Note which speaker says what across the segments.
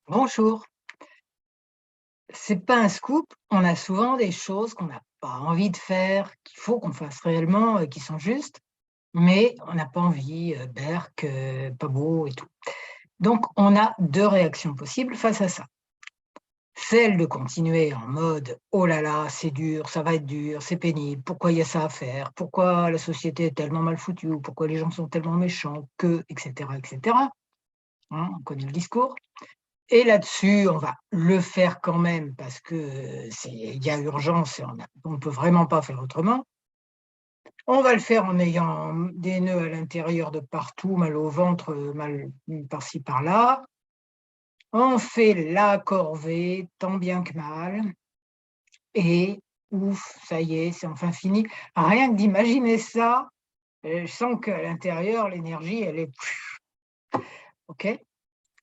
Speaker 1: Bonjour. C'est pas un scoop, on a souvent des choses qu'on n'a pas envie de faire, qu'il faut qu'on fasse réellement, qui sont justes, mais on n'a pas envie, berk, pas beau et tout. Donc on a 2 réactions possibles face à ça. Celle de continuer en mode: «Oh là là, c'est dur, ça va être dur, c'est pénible, pourquoi il y a ça à faire? Pourquoi la société est tellement mal foutue? Ou pourquoi les gens sont tellement méchants que» et cetera, hein, on connaît le discours. Et là-dessus, on va le faire quand même parce que, il y a urgence et on ne peut vraiment pas faire autrement. On va le faire en ayant, des nœuds à l'intérieur de partout, mal au ventre, mal, par-ci par-là. On fait la corvée tant bien que mal et ouf, ça y est, c'est enfin fini. Rien que d'imaginer ça, je sens qu'à l'intérieur, l'énergie, elle est OK.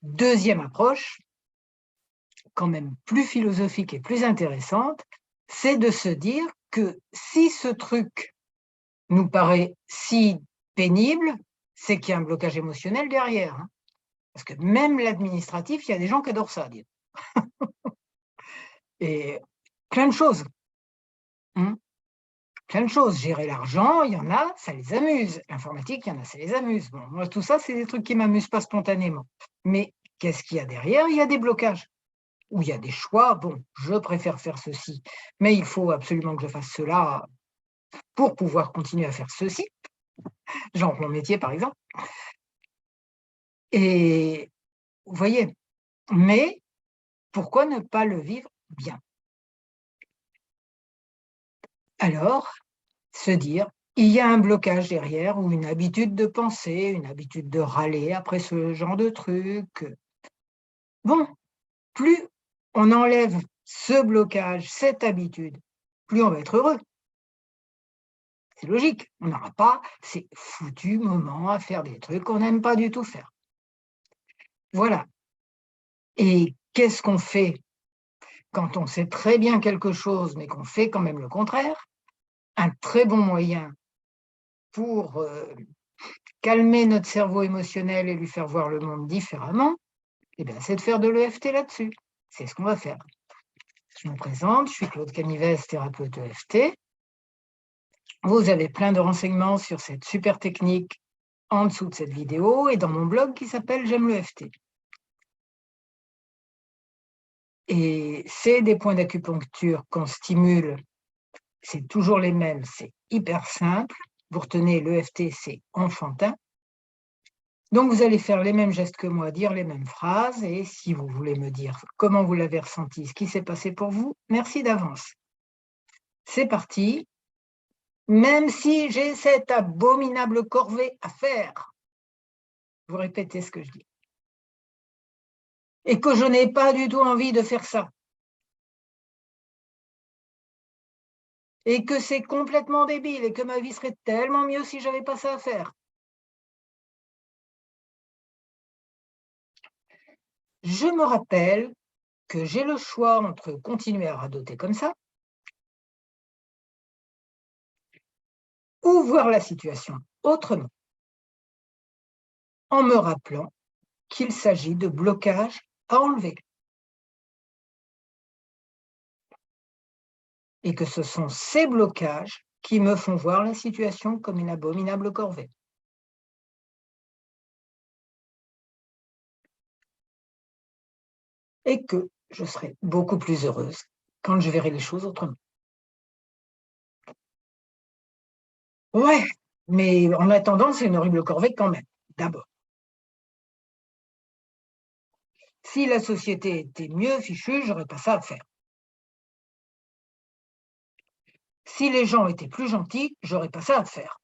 Speaker 1: Deuxième approche, quand même plus philosophique et plus intéressante, c'est de se dire que si ce truc nous paraît si pénible, c'est qu'il y a un blocage émotionnel derrière, hein. Parce que même l'administratif, il y a des gens qui adorent ça, et plein de choses, mmh, plein de choses. Gérer l'argent, il y en a, ça les amuse. L'informatique, il y en a, ça les amuse. Bon, moi, tout ça, c'est des trucs qui m'amusent pas spontanément. Mais qu'est-ce qu'il y a derrière? Il y a des blocages. Où il y a des choix, bon, je préfère faire ceci, mais il faut absolument que je fasse cela pour pouvoir continuer à faire ceci, genre mon métier par exemple, et vous voyez? Mais pourquoi ne pas le vivre bien? Alors, se dire: «Il y a un blocage derrière ou une habitude de penser, une habitude de râler après ce genre de truc». Bon, plus on enlève ce blocage, cette habitude, plus on va être heureux. C'est logique, on n'aura pas ces foutus moments à faire des trucs qu'on n'aime pas du tout faire. Voilà. Et qu'est-ce qu'on fait quand on sait très bien quelque chose, mais qu'on fait quand même le contraire? Un très bon moyen pour, calmer notre cerveau émotionnel et lui faire voir le monde différemment, eh bien, c'est de faire de l'EFT là-dessus. C'est ce qu'on va faire. Je me présente, je suis Claude Canivès, thérapeute EFT. Vous avez plein de renseignements sur cette super technique en dessous de cette vidéo et dans mon blog qui s'appelle «J'aime l'EFT». Et c'est des points d'acupuncture qu'on stimule, c'est toujours les mêmes, c'est hyper simple. Vous retenez l'EFT, c'est enfantin. Donc vous allez faire les mêmes gestes que moi, dire les mêmes phrases et si vous voulez me dire comment vous l'avez ressenti, ce qui s'est passé pour vous, merci d'avance. C'est parti, même si j'ai cette abominable corvée à faire, vous répétez ce que je dis, et que je n'ai pas du tout envie de faire ça, et que c'est complètement débile et que ma vie serait tellement mieux si j'avais pas ça à faire. Je me rappelle que j'ai le choix entre continuer à radoter comme ça ou voir la situation autrement, en me rappelant qu'il s'agit de blocages à enlever et que ce sont ces blocages qui me font voir la situation comme une abominable corvée et que je serai beaucoup plus heureuse quand je verrai les choses autrement. Ouais, mais en attendant, c'est une horrible corvée quand même, d'abord. Si la société était mieux fichue, j'aurais pas ça à faire. Si les gens étaient plus gentils, j'aurais pas ça à faire.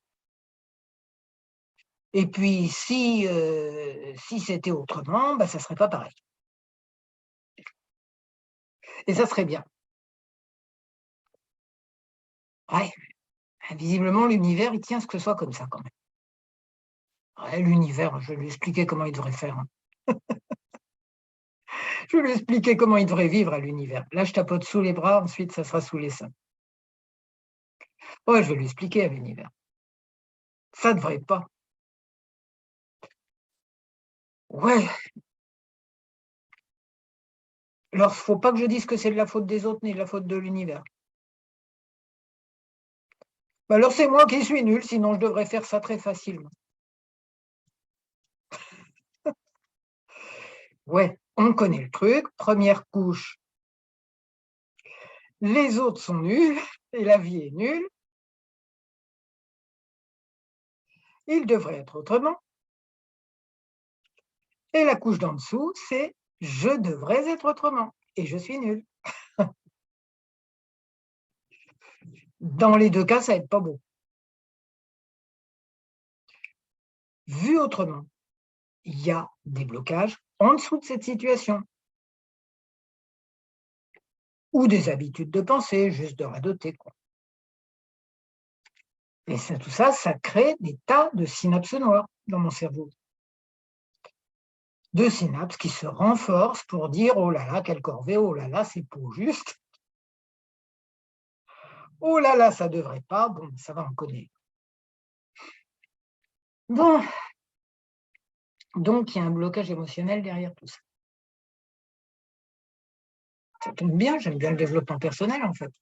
Speaker 1: Et puis si c'était autrement, bah, ça serait pas pareil et ça serait bien. Ouais, visiblement l'univers, il tient à ce que ce soit comme ça quand même. Ouais, l'univers, je vais lui expliquer comment il devrait faire, hein. Je vais lui expliquer comment il devrait vivre à l'univers. Là, je tapote sous les bras, ensuite ça sera sous les seins. Ouais, je vais lui expliquer à l'univers. Ça devrait pas. Ouais, Alors, il ne faut pas que je dise que c'est de la faute des autres ni de la faute de l'univers. Bah alors, c'est moi qui suis nul, sinon je devrais faire ça très facilement. Ouais, on connaît le truc. Première couche, les autres sont nuls et la vie est nulle. Il devrait être autrement. Et la couche d'en dessous, c'est je devrais être autrement et je suis nul. Dans les deux cas, ça aide pas beaucoup. Vu autrement, il y a des blocages en dessous de cette situation ou des habitudes de pensée, juste de radoter, quoi. Et ça, tout ça, ça crée des tas de synapses noires dans mon cerveau. De synapses qui se renforcent pour dire oh là là, quelle corvée, oh là là, c'est pas juste, oh là là, ça devrait pas, bon, ça va, on connaît. Bon, donc il y a un blocage émotionnel derrière tout ça. Ça tombe bien, j'aime bien le développement personnel en fait.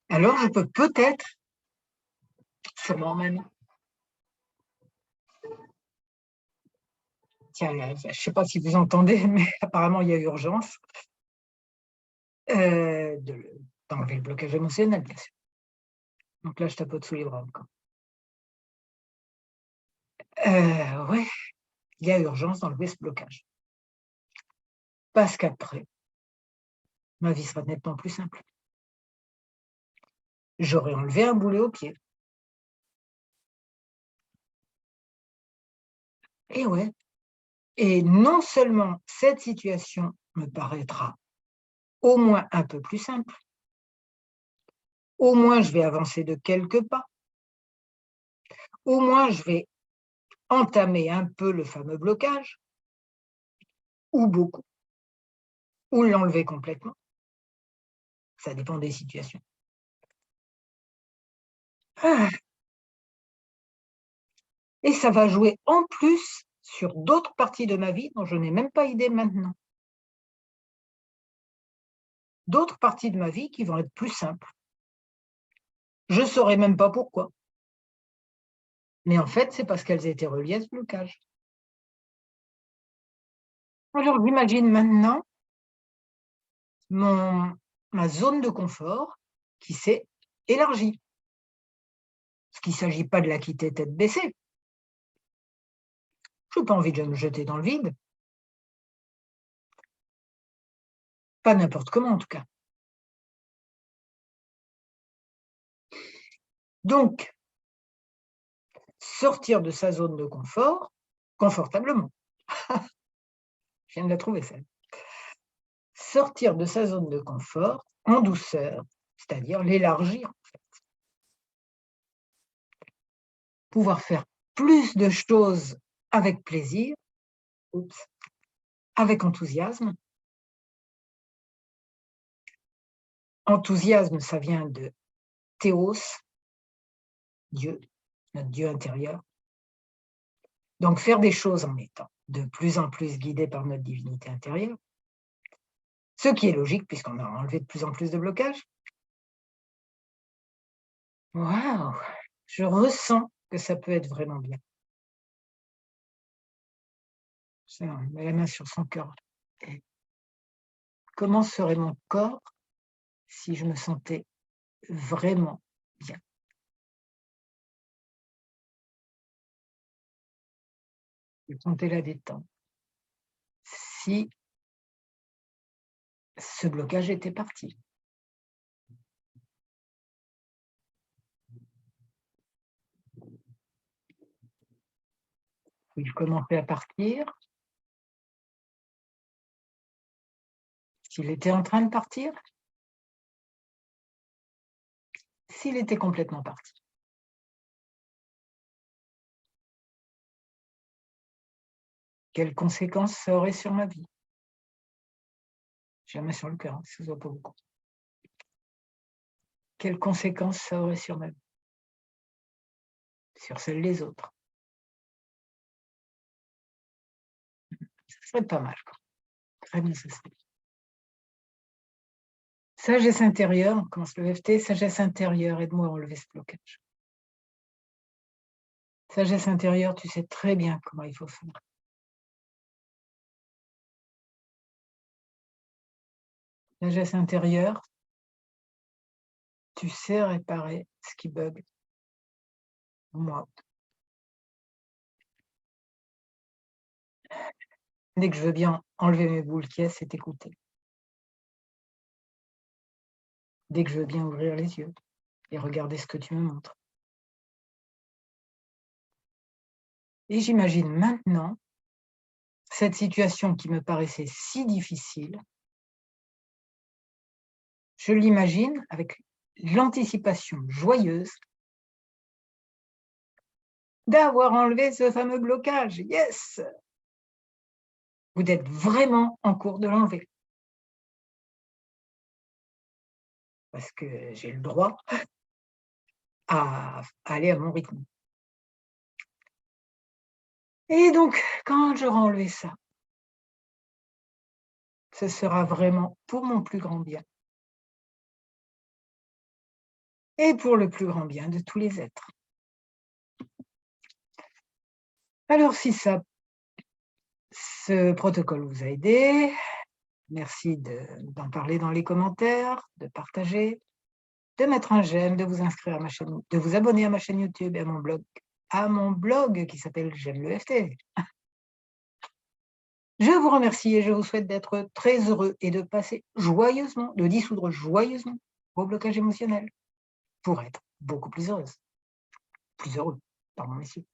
Speaker 1: Alors je peux peut-être, sûrement même, tiens, je ne sais pas si vous entendez, mais apparemment il y a urgence d'enlever le blocage émotionnel, bien sûr. Donc là, je tapote sous les bras encore. Ouais, il y a urgence d'enlever ce blocage. Parce qu'après, ma vie sera nettement plus simple. J'aurais enlevé un boulet au pied. Et ouais. Et non seulement cette situation me paraîtra au moins un peu plus simple, au moins je vais avancer de quelques pas, au moins je vais entamer un peu le fameux blocage, ou beaucoup, ou l'enlever complètement. Ça dépend des situations. Ah, et ça va jouer en plus sur d'autres parties de ma vie dont je n'ai même pas idée maintenant. D'autres parties de ma vie qui vont être plus simples. Je ne saurais même pas pourquoi. Mais en fait, c'est parce qu'elles étaient reliées à ce blocage. Alors, j'imagine maintenant ma zone de confort qui s'est élargie. Parce qu'il ne s'agit pas de la quitter tête baissée. Je n'ai pas envie de me jeter dans le vide. Pas n'importe comment, en tout cas. Donc, sortir de sa zone de confort confortablement. Je viens de la trouver, celle. Sortir de sa zone de confort en douceur, c'est-à-dire l'élargir. En fait. Pouvoir faire plus de choses avec plaisir, avec enthousiasme. Enthousiasme, ça vient de théos, Dieu, notre Dieu intérieur. Donc, faire des choses en étant de plus en plus guidé par notre divinité intérieure, ce qui est logique puisqu'on a enlevé de plus en plus de blocages. Waouh! Je ressens que ça peut être vraiment bien. Ça, on met la main sur son cœur. Et comment serait mon corps si je me sentais vraiment bien? Je sentais la détente. Si ce blocage était parti. Il commençait à partir. S'il était en train de partir. S'il était complètement parti. Quelles conséquences ça aurait sur ma vie? J'ai la main sur le cœur, ça ne se voit pas beaucoup. Quelles conséquences ça aurait sur ma vie? Sur celle des autres? Ce serait pas mal, quoi. très bien ceci. Sagesse intérieure, on commence le EFT, sagesse intérieure, aide-moi à enlever ce blocage. Sagesse intérieure, tu sais très bien comment il faut faire. Sagesse intérieure, tu sais réparer ce qui bug. Moi, dès que je veux bien enlever mes boules qui est t'écouter. Dès que je veux bien ouvrir les yeux et regarder ce que tu me montres. Et j'imagine maintenant cette situation qui me paraissait si difficile, je l'imagine avec l'anticipation joyeuse d'avoir enlevé ce fameux blocage. Yes! Vous êtes vraiment en cours de l'enlever. Parce que j'ai le droit à aller à mon rythme. Et donc, quand j'aurai enlevé ça, ce sera vraiment pour mon plus grand bien. Et pour le plus grand bien de tous les êtres. Alors si ce protocole vous a aidé, merci d'en parler dans les commentaires, de partager, de mettre un j'aime, de vous inscrire à ma chaîne, de vous abonner à ma chaîne YouTube et à mon blog qui s'appelle J'aime le FT. Je vous remercie et je vous souhaite d'être très heureux et de passer joyeusement, de dissoudre joyeusement vos blocages émotionnels pour être beaucoup plus heureuse, plus heureux, pardon messieurs.